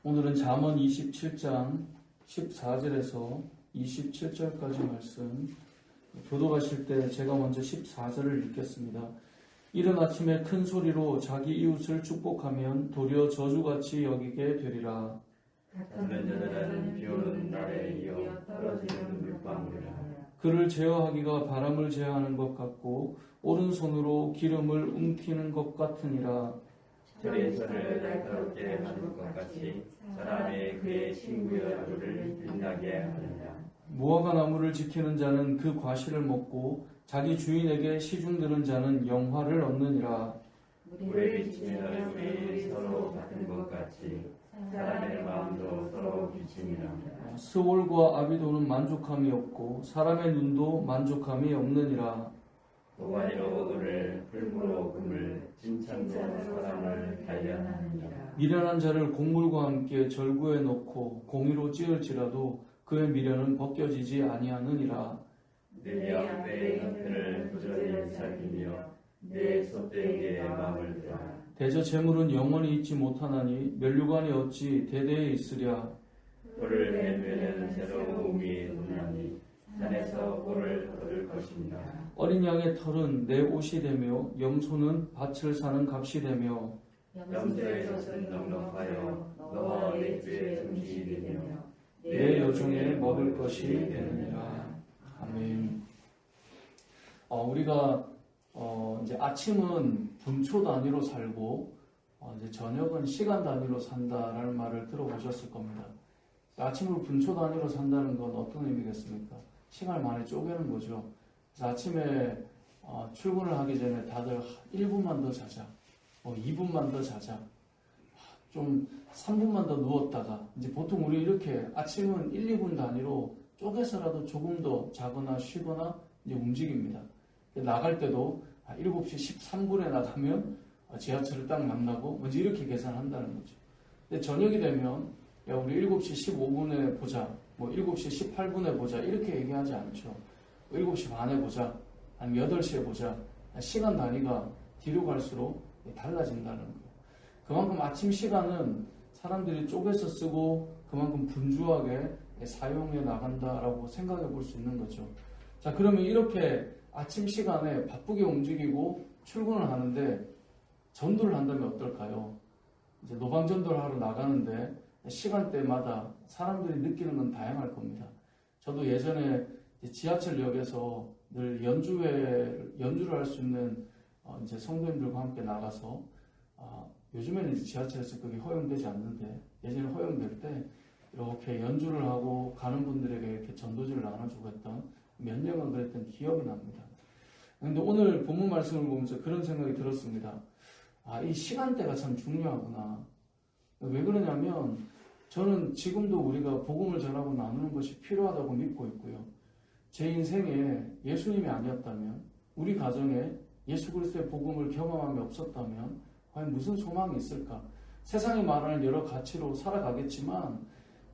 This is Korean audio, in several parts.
오늘은 잠언 27장 14절에서 27절까지 말씀 교도하실 때 제가 먼저 14절을 읽겠습니다. 이른 아침에 큰 소리로 자기 이웃을 축복하면 도리어 저주같이 여기게 되리라. 같은 자들은 비오는 날에 이어 떨어지는 물방울이라. 그를 제어하기가 바람을 제어하는 것 같고 오른손으로 기름을 움키는 것 같으니라. 들의 손을 날카롭게 하는 것 같이 사람의 그의 친구의 얼굴을 빛나게 하느냐. 무화과 나무를 지키는 자는 그 과실을 먹고 자기 주인에게 시중 드는 자는 영화를 얻느니라. 물에 비치는 얼굴이 서로 같은 것 같이 사람의 마음도 서로 비치니라. 스월과 아비도는 만족함이 없고 사람의 눈도 만족함이 없느니라. 도가니로 을을 풀무로 금을 진창로 사람을 단련하느니라. 미련한 자를 곡물과 함께 절구에 넣고 공의로 찌을지라도 그의 미련은 벗겨지지 아니하느니라. 내 양떼의 형편을 부지런히 살피며 내 소떼에게 마음을 두라. 대저 재물은 영원히 있지 못하나니 면류관이 어찌 대대에 있으랴. 돌을 내면은 새로움이 돋나니 산에서 꿀을 얻을 것입니다. 어린 양의 털은 내 옷이 되며 염소는 밭을 사는 값이 되며 염소의 젖은 넉넉하여 너와 내 주의 정신이 되며 내 여종에 먹을 것이 되느니라. 아멘. 우리가 이제 아침은 분초 단위로 살고 이제 저녁은 시간 단위로 산다라는 말을 들어보셨을 겁니다. 아침을 분초 단위로 산다는 건 어떤 의미겠습니까? 시간을 많이 쪼개는 거죠. 그래서 아침에 출근을 하기 전에 다들 1분만 더 자자, 2분만 더 자자, 좀 3분만 더 누웠다가 이제 보통 우리 이렇게 아침은 1, 2분 단위로 쪼개서라도 조금 더 자거나 쉬거나 이제 움직입니다. 나갈 때도 7시 13분에 나가면 지하철을 딱 만나고 먼저 이렇게 계산한다는 거죠. 근데 저녁이 되면 야 우리 7시 15분에 보자, 7시 18분에 보자 이렇게 얘기하지 않죠. 7시 반에 보자, 아니면 8시에 보자. 시간 단위가 뒤로 갈수록 달라진다는 거예요. 그만큼 아침 시간은 사람들이 쪼개서 쓰고 그만큼 분주하게 사용해 나간다라고 생각해 볼 수 있는 거죠. 자, 그러면 이렇게 아침 시간에 바쁘게 움직이고 출근을 하는데 전도를 한다면 어떨까요? 이제 노방전도를 하러 나가는데 시간대마다 사람들이 느끼는 건 다양할 겁니다. 저도 예전에 지하철역에서 늘 연주를 할 수 있는 이제 성도님들과 함께 나가서 요즘에는 이제 지하철에서 그게 허용되지 않는데 예전에 허용될 때 이렇게 연주를 하고 가는 분들에게 이렇게 전도지를 나눠주고 했던 몇 년간 그랬던 기억이 납니다. 그런데 오늘 본문 말씀을 보면서 그런 생각이 들었습니다. 이 시간대가 참 중요하구나. 왜 그러냐면 저는 지금도 우리가 복음을 전하고 나누는 것이 필요하다고 믿고 있고요. 제 인생에 예수님이 아니었다면, 우리 가정에 예수 그리스도의 복음을 경험함이 없었다면 과연 무슨 소망이 있을까? 세상이 말하는 여러 가치로 살아가겠지만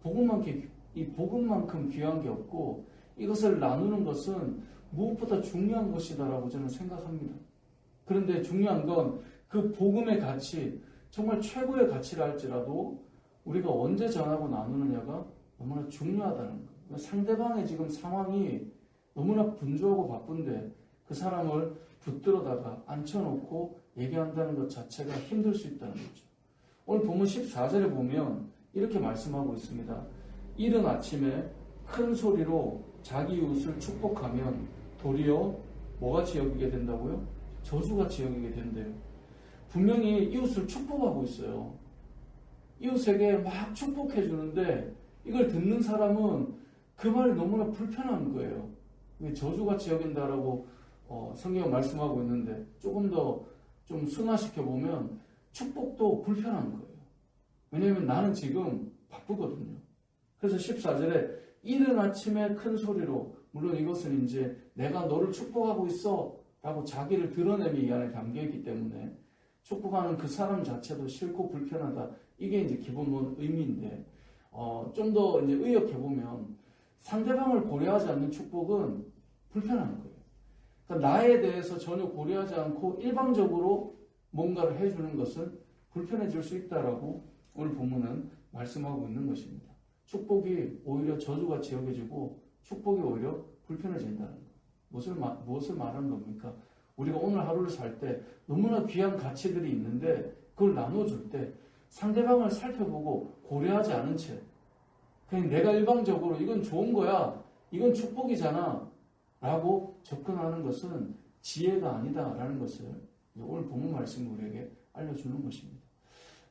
복음만큼 귀한 게 없고 이것을 나누는 것은 무엇보다 중요한 것이다라고 저는 생각합니다. 그런데 중요한 건 그 복음의 가치, 정말 최고의 가치라 할지라도 우리가 언제 전하고 나누느냐가 너무나 중요하다는 거예요. 상대방의 지금 상황이 너무나 분주하고 바쁜데 그 사람을 붙들어다가 앉혀놓고 얘기한다는 것 자체가 힘들 수 있다는 거죠. 오늘 본문 14절에 보면 이렇게 말씀하고 있습니다. 이른 아침에 큰 소리로 자기 이웃을 축복하면 도리어 뭐같이 여기게 된다고요? 저주같이 여기게 된대요. 분명히 이웃을 축복하고 있어요. 이웃에게 막 축복해 주는데 이걸 듣는 사람은 그 말이 너무나 불편한 거예요. 저주같이 여긴다라고 성경은 말씀하고 있는데 조금 더 좀 순화시켜 보면 축복도 불편한 거예요. 왜냐하면 나는 지금 바쁘거든요. 그래서 14절에 이른 아침에 큰 소리로, 물론 이것은 이제 내가 너를 축복하고 있어 라고 자기를 드러내며 이 안에 담겨있기 때문에 축복하는 그 사람 자체도 싫고 불편하다. 이게 이제 기본 의미인데, 좀 더 이제 의역해보면 상대방을 고려하지 않는 축복은 불편한 거예요. 그러니까 나에 대해서 전혀 고려하지 않고 일방적으로 뭔가를 해주는 것은 불편해질 수 있다라고 오늘 본문은 말씀하고 있는 것입니다. 축복이 오히려 저주같이 여겨지고 축복이 오히려 불편해진다는 것. 무엇을 말하는 겁니까? 우리가 오늘 하루를 살 때 너무나 귀한 가치들이 있는데 그걸 나눠줄 때 상대방을 살펴보고 고려하지 않은 채 그냥 내가 일방적으로 이건 좋은 거야, 이건 축복이잖아 라고 접근하는 것은 지혜가 아니다라는 것을 오늘 본문 말씀이 우리에게 알려주는 것입니다.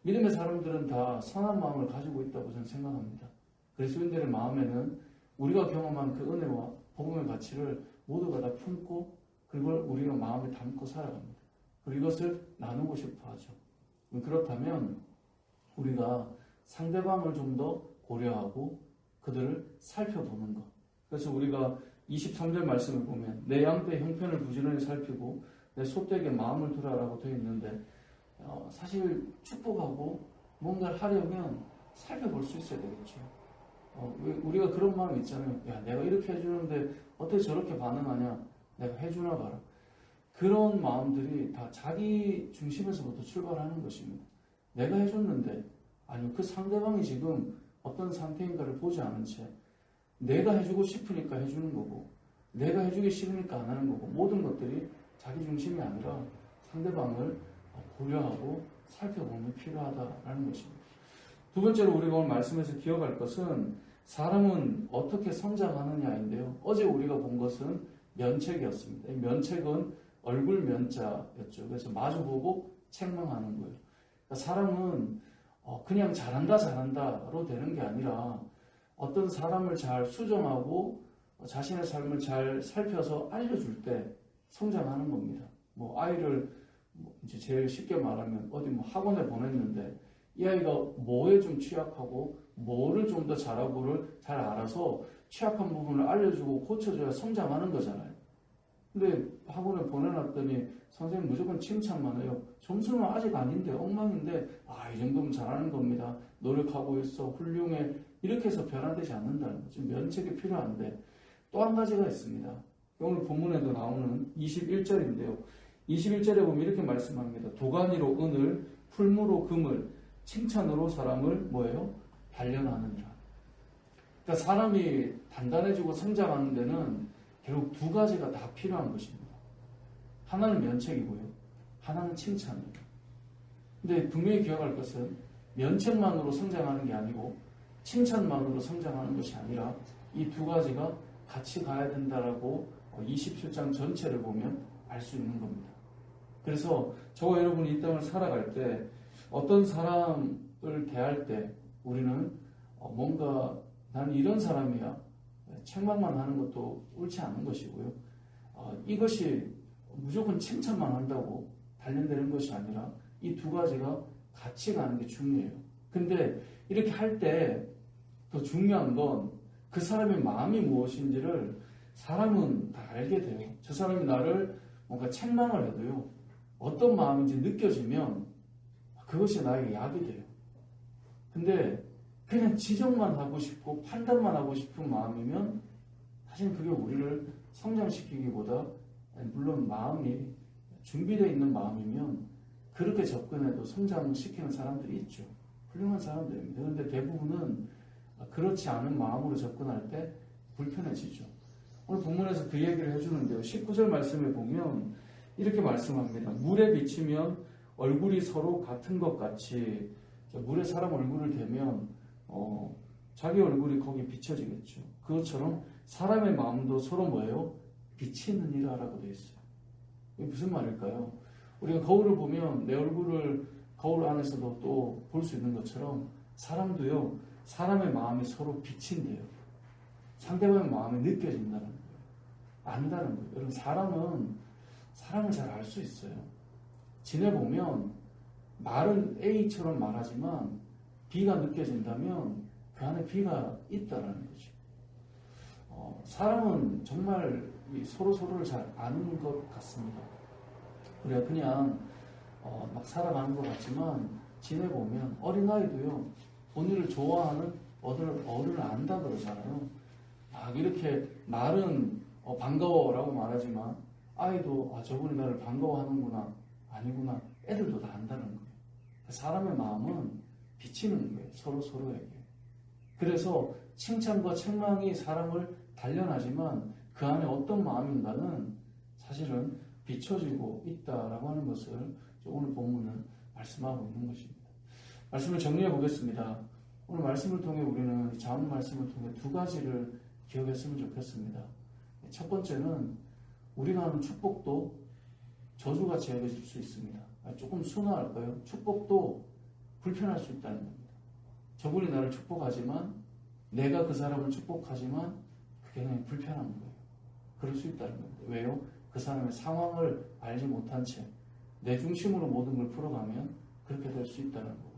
믿음의 사람들은 다 선한 마음을 가지고 있다고 저는 생각합니다. 그리스도인들의 마음에는 우리가 경험한 그 은혜와 복음의 가치를 모두가 다 품고 그걸 우리가 마음에 담고 살아갑니다. 그리고 이것을 나누고 싶어 하죠. 그렇다면 우리가 상대방을 좀 더 고려하고 그들을 살펴보는 것. 그래서 우리가 23절 말씀을 보면 내 양떼 형편을 부지런히 살피고 내 소떼에게 마음을 두라라고 되어 있는데 사실 축복하고 뭔가를 하려면 살펴볼 수 있어야 되겠죠. 우리가 그런 마음이 있잖아요. 야, 내가 이렇게 해주는데 어떻게 저렇게 반응하냐? 내가 해주나 봐라. 그런 마음들이 다 자기 중심에서부터 출발하는 것입니다. 내가 해줬는데 아니요, 그 상대방이 지금 어떤 상태인가를 보지 않은 채 내가 해주고 싶으니까 해주는 거고 내가 해주기 싫으니까 안 하는 거고 모든 것들이 자기 중심이 아니라 상대방을 고려하고 살펴보는 필요하다라는 것입니다. 두 번째로 우리가 오늘 말씀에서 기억할 것은 사람은 어떻게 성장하느냐인데요. 어제 우리가 본 것은 면책이었습니다. 이 면책은 얼굴 면자였죠. 그래서 마주보고 책망하는 거예요. 그러니까 사람은 그냥 잘한다로 되는 게 아니라 어떤 사람을 잘 수정하고 자신의 삶을 잘 살펴서 알려줄 때 성장하는 겁니다. 아이를 이제 제일 쉽게 말하면 어디 학원에 보냈는데 이 아이가 뭐에 좀 취약하고 뭐를 좀 더 잘하고를 잘 알아서 취약한 부분을 알려주고 고쳐줘야 성장하는 거잖아요. 근데 학원에 보내놨더니 선생님 무조건 칭찬만 해요. 점수는 아직 아닌데 엉망인데 이 정도면 잘하는 겁니다. 노력하고 있어. 훌륭해. 이렇게 해서 변화되지 않는다는 거죠. 면책이 필요한데 또 한 가지가 있습니다. 오늘 본문에도 나오는 21절인데요. 21절에 보면 이렇게 말씀합니다. 도가니로 은을, 풀무로 금을, 칭찬으로 사람을 뭐예요? 단련하느니라. 그러니까 사람이 단단해지고 성장하는 데는 결국 두 가지가 다 필요한 것입니다. 하나는 면책이고요. 하나는 칭찬이에요. 근데 분명히 기억할 것은 면책만으로 성장하는 게 아니고 칭찬만으로 성장하는 것이 아니라 이 두 가지가 같이 가야 된다라고 27장 전체를 보면 알 수 있는 겁니다. 그래서 저와 여러분이 이 땅을 살아갈 때 어떤 사람을 대할 때 우리는 뭔가 나는 이런 사람이야 책망만 하는 것도 옳지 않은 것이고요. 이것이 무조건 칭찬만 한다고 단련되는 것이 아니라 이 두 가지가 같이 가는 게 중요해요. 근데 이렇게 할 때 더 중요한 건 그 사람의 마음이 무엇인지를 사람은 다 알게 돼요. 저 사람이 나를 뭔가 책망을 해도요. 어떤 마음인지 느껴지면 그것이 나에게 약이 돼요. 근데 그냥 지적만 하고 싶고 판단만 하고 싶은 마음이면 사실 그게 우리를 성장시키기보다 물론 마음이 준비되어 있는 마음이면 그렇게 접근해도 성장시키는 사람들이 있죠. 훌륭한 사람들입니다. 그런데 대부분은 그렇지 않은 마음으로 접근할 때 불편해지죠. 오늘 본문에서 그 얘기를 해주는데요. 19절 말씀에 보면 이렇게 말씀합니다. 물에 비치면 얼굴이 서로 같은 것 같이 물에 사람 얼굴을 대면 자기 얼굴이 거기에 비춰지겠죠. 그것처럼 사람의 마음도 서로 뭐예요? 비치느니라 라고 되어 있어요. 이게 무슨 말일까요? 우리가 거울을 보면 내 얼굴을 거울 안에서도 또 볼 수 있는 것처럼 사람도요. 사람의 마음이 서로 비친대요. 상대방의 마음이 느껴진다는 거예요. 안다는 거예요. 여러분 사람은 사람을 잘 알 수 있어요. 지내보면 말은 A처럼 말하지만 B가 느껴진다면 그 안에 B가 있다라는 거죠. 사람은 정말 서로를 잘 아는 것 같습니다. 우리가 그냥 막 살아가는 것 같지만 지내보면 어린아이도요. 본인을 좋아하는 어른을 안다 그러잖아요. 막 이렇게 말은 반가워라고 말하지만 아이도 저분이 나를 반가워하는구나 아니구나 애들도 다 안다는 거예요. 사람의 마음은 비치는 거예요. 서로에게. 그래서 칭찬과 책망이 사람을 단련하지만 그 안에 어떤 마음인가는 사실은 비춰지고 있다라고 하는 것을 오늘 본문은 말씀하고 있는 것입니다. 말씀을 정리해 보겠습니다. 오늘 말씀을 통해 우리는 자언 말씀을 통해 두 가지를 기억했으면 좋겠습니다. 첫 번째는 우리가 하는 축복도 저주같이 여겨질 수 있습니다. 조금 순화할까요? 축복도 불편할 수 있다는 겁니다. 저분이 나를 축복하지만 내가 그 사람을 축복하지만 그게 그냥 불편한 거예요. 그럴 수 있다는 겁니다. 왜요? 그 사람의 상황을 알지 못한 채 내 중심으로 모든 걸 풀어가면 그렇게 될 수 있다는 거고요.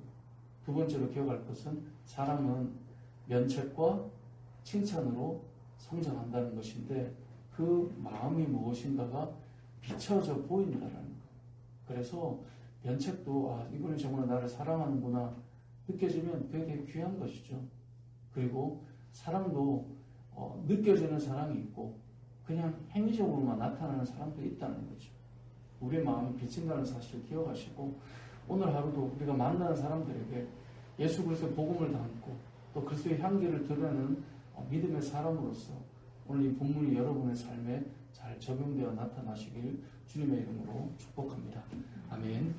두 번째로 기억할 것은 사람은 면책과 칭찬으로 성장한다는 것인데 그 마음이 무엇인가가 비춰져 보인다는 거예요. 그래서 면책도 이분이 정말 나를 사랑하는구나 느껴지면 되게 귀한 것이죠. 그리고 사랑도 느껴지는 사랑이 있고 그냥 행위적으로만 나타나는 사람도 있다는 거죠. 우리의 마음이 비친다는 사실을 기억하시고 오늘 하루도 우리가 만나는 사람들에게 예수 그리스도의 복음을 담고 또 그리스도의 향기를 드러내는 믿음의 사람으로서 오늘 이 본문이 여러분의 삶에 잘 적용되어 나타나시길 주님의 이름으로 축복합니다. 아멘.